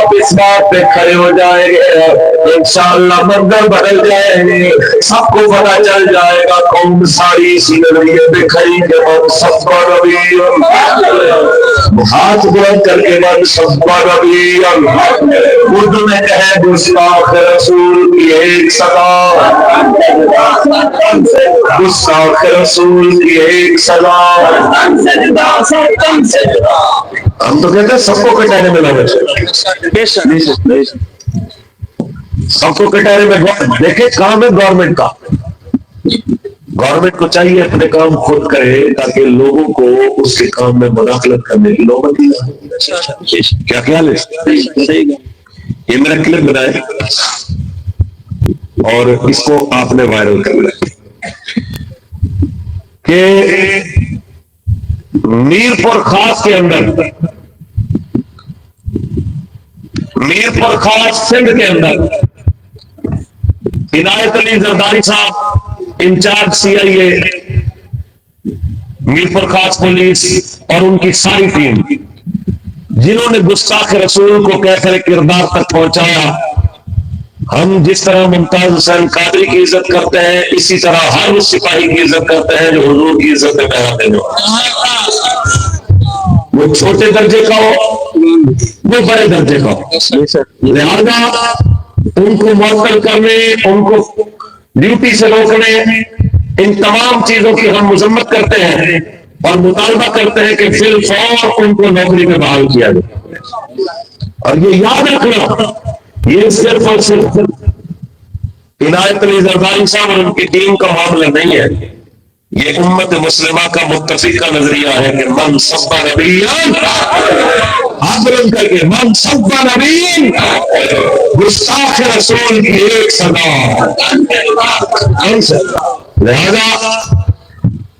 آپ اس بات پہ کھڑے ہو جائیں گے انشاءاللہ منظر بدل جائیں گے, سب کو پتا چل جائے گا قوم ساری اسی نظریے پہ کھڑی کہ من سب نبی, ہاتھ بلند کر کے من سب نبی. اردو میں کہے گستاخ رسول کی ایک صدا, گستاخ رسول کی ایک صدا. ہم تو کہتے ہیں سب کو کٹانے میں لگے, سب کو کٹانے میں. دیکھیں کام ہے گورنمنٹ کا, گورنمنٹ کو چاہیے اپنے کام خود کرے تاکہ لوگوں کو اس کے کام میں مداخلت کرنے کی نوبت ہی. کیا خیال ہے؟ یہ میرا کلپ بنائے اور اس کو آپ نے وائرل کرنا ہے کہ میرپور خاص کے اندر, میرپور خاص سندھ کے اندر عنایت علی زرداری صاحب انچارج سی آئی اے میرپور خاص پولیس اور ان کی ساری ٹیم جنہوں نے گستاخ رسول کو کیفر کردار تک پہنچایا. ہم جس طرح ممتاز حسین قادری کی عزت کرتے ہیں اسی طرح ہر اس سپاہی کی عزت کرتے ہیں جو حضور کی عزت میں کہتے ہیں. وہ چھوٹے درجے کا ہو وہ بڑے درجے کا ہو, لہذا ان کو معطل کرنے, ان کو ڈیوٹی سے روکنے, ان تمام چیزوں کی ہم مذمت کرتے ہیں اور مطالبہ کرتے ہیں کہ فی الفور ان کو نوکری میں بحال کیا جائے. اور یہ یاد رکھنا یہ صرف اور صرف عنایت علی زرداری صاحب اور ان کی ٹیم کا معاملہ نہیں ہے, یہ امت مسلمہ کا متفقہ نظریہ ہے کہ من سب نبی بلند کر کے من سب نبی گستاخ رسول کی ایک صدا. لہذا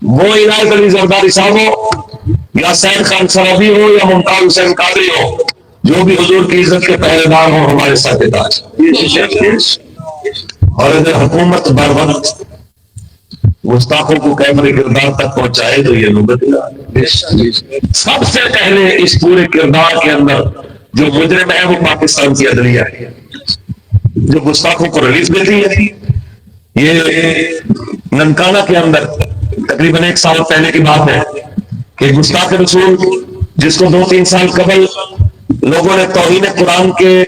وہ عنایت علی زرداری صاحب ہو یا سید خان سرابی ہو یا ممتاز حسین قادری ہو, جو بھی حضور کی عزت کے پہرے دار ہوں ہمارے ساتھ تاج. اور اگر حکومت بر وقت گستاخوں کو کیفر کردار تک پہنچائے تو یہ نوبت سب سے پہلے اس پورے کردار کے اندر جو مجرم ہے وہ پاکستان کی عدلیہ ہے جو گستاخوں کو ریلیز دیتی ہے. یہ ننکانہ کے اندر تقریباً 1 سال پہلے کی بات ہے کہ گستاخ رسول جس کو 2-3 سال قبل لوگوں نے توہین قرآن کے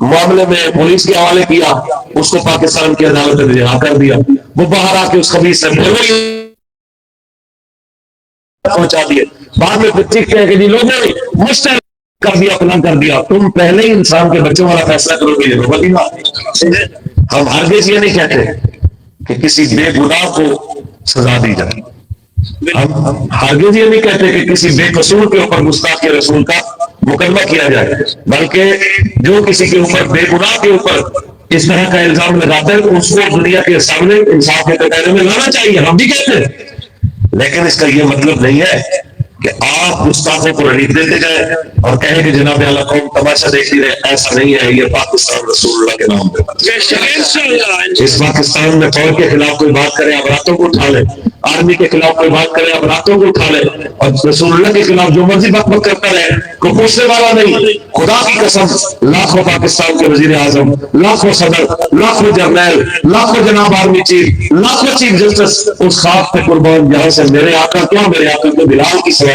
معاملے میں پولیس کے حوالے کیا, اس کو پاکستان کی عدالت نے رہا کر دیا. وہ باہر آ کے اس خبیث سے پہنچا دیے. بعد میں چیختے ہیں کہ جی لوگوں نے مشترک کر دیا, فلاں کر دیا. تم پہلے ہی انسان کے بچوں والا فیصلہ کرو گے, یہ نوبت ہی بات. ہم ہرگز یہ نہیں کہتے کہ کسی بے گناہ کو سزا دی جائے, ہم ہرگز یہ نہیں کہتے کہ کسی بے قصور کے اوپر گستاخ رسول کا مقدمہ کیا جائے, بلکہ جو کسی کے اوپر بے گناہ کے اوپر اس طرح کا الزام لگاتا ہے تو اس کو دنیا کے سامنے انصاف کے دائرے میں لانا چاہیے. ہم بھی کہتے ہیں, لیکن اس کا یہ مطلب نہیں ہے کہ آپ گستاخوں کو ریلیز دیتے جائیں اور کہیں کہ جناب اعلیٰ قوم تماشا دیکھتی رہے. ایسا نہیں ہے, یہ پاکستان رسول اللہ کے نام پہ. اس پاکستان میں فوج کے خلاف کوئی بات کرے آپ راتوں کو اٹھا لیں, آرمی کے خلاف کوئی بات کرے آپ راتوں کو اٹھا لیں, اور رسول اللہ کے خلاف جو مرضی بک بک کرتا رہے کوئی پوچھنے والا نہیں. خدا کی قسم لاکھوں پاکستان کے وزیر اعظم, لاکھوں صدر, لاکھوں جرنیل, لاکھوں جناب آرمی چیف, لاکھوں چیف جسٹس اس خواب پہ قربان جہاں سے میرے آقا کیا میرے آقا کو بلال کی سواری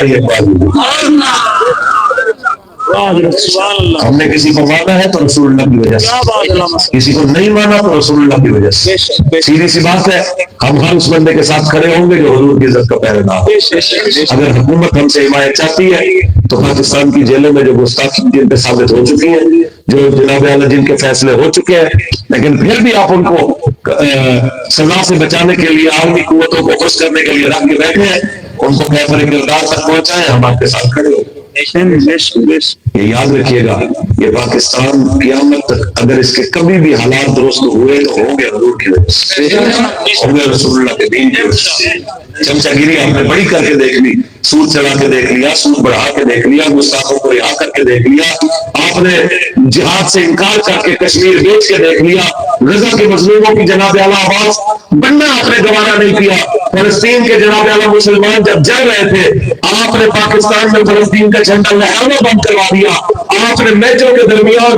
ہم نے کسی کو مانا ہے تو رسول اللہ کی وجہ سے, کسی کو نہیں مانا تو رسول اللہ کی وجہ سے. سیدھی سی بات ہے, ہم ہر اس بندے کے ساتھ کھڑے ہوں گے جو حضور کی عزت کا پہرے دار. اگر حکومت ہم سے حمایت چاہتی ہے تو پاکستان کی جیلوں میں جو گستاخی جن پہ ثابت ہو چکی ہیں, جو جناب اعلیٰ جن کے فیصلے ہو چکے ہیں, لیکن پھر بھی آپ ان کو سزا سے بچانے کے لیے عالمی قوتوں کو خوش کرنے کے لیے رکھ کے بیٹھے ہیں, ان کو کیفر کردار تک پہنچائیں, ہم آپ کے ساتھ کھڑے ہو. یہ یاد رکھیے گا, یہ پاکستان قیامت تک اگر اس کے کبھی بھی حالات درست ہوئے تو ہوں گے حضور کی وجہ سے, ہوں گے رسول اللہ کے دین کی وجہ سے. چمچا گیری آپ نے بڑی کر کے دیکھ لی، سود چلا کے دیکھ لیا، سود بڑھا کے دیکھ لیا، گستاخوں کو رہا کر کے دیکھ لیا، آپ نے جہاد سے انکار کر کے کشمیر بیچ کے دیکھ لیا، غزہ کے مظلوموں کی جناب اعلیٰ آواز بننا آپ نے گوارا نہیں کیا۔ فلسطین کے جناب اعلیٰ مسلمان جب جل رہے تھے، آپ نے پاکستان میں فلسطین کا جھنڈا لہرانا بند کروا دیا، آپ نے میچوں کے درمیان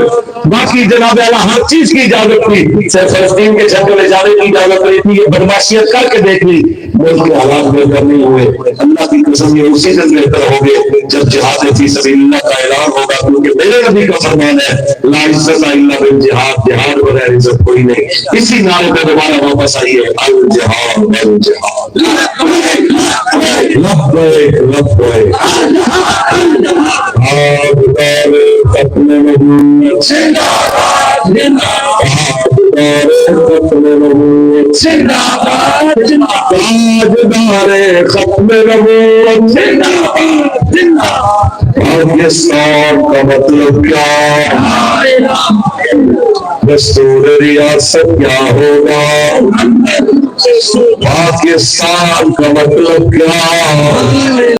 باقی جناب اعلیٰ ہر چیز کی اجازت تھی، صرف فلسطین کے جھنڈے لے جانے کی اجازت نہیں تھی، یہ بدماشیت کر کے دیکھ لی، ملک کے حالات بہتر نہیں ہوئے۔ اللہ کی قسم یہ اسی دن بہتر ہو گئے جب جہاد فی سبیل اللہ کا اعلان ہوگا، کیونکہ میرے نبی کا فرمان ہے لا عزت الا بالجہاد، جہاد بغیر عزت کوئی نہیں۔ اسی نعرے پہ دوبارہ واپس آئیے، الجہاد الجہاد، لبیک لبیک، تاجدار ختم نبوت زندہ باد، تاجدار ختم نبوت زندہ باد، تاجدار ختم نبوت زندہ باد، زندہ باد۔ پاکستان کا مطلب کیا ہے؟ دستور ریاست کیا ہوگا؟ پاکستان کا مطلب کیا؟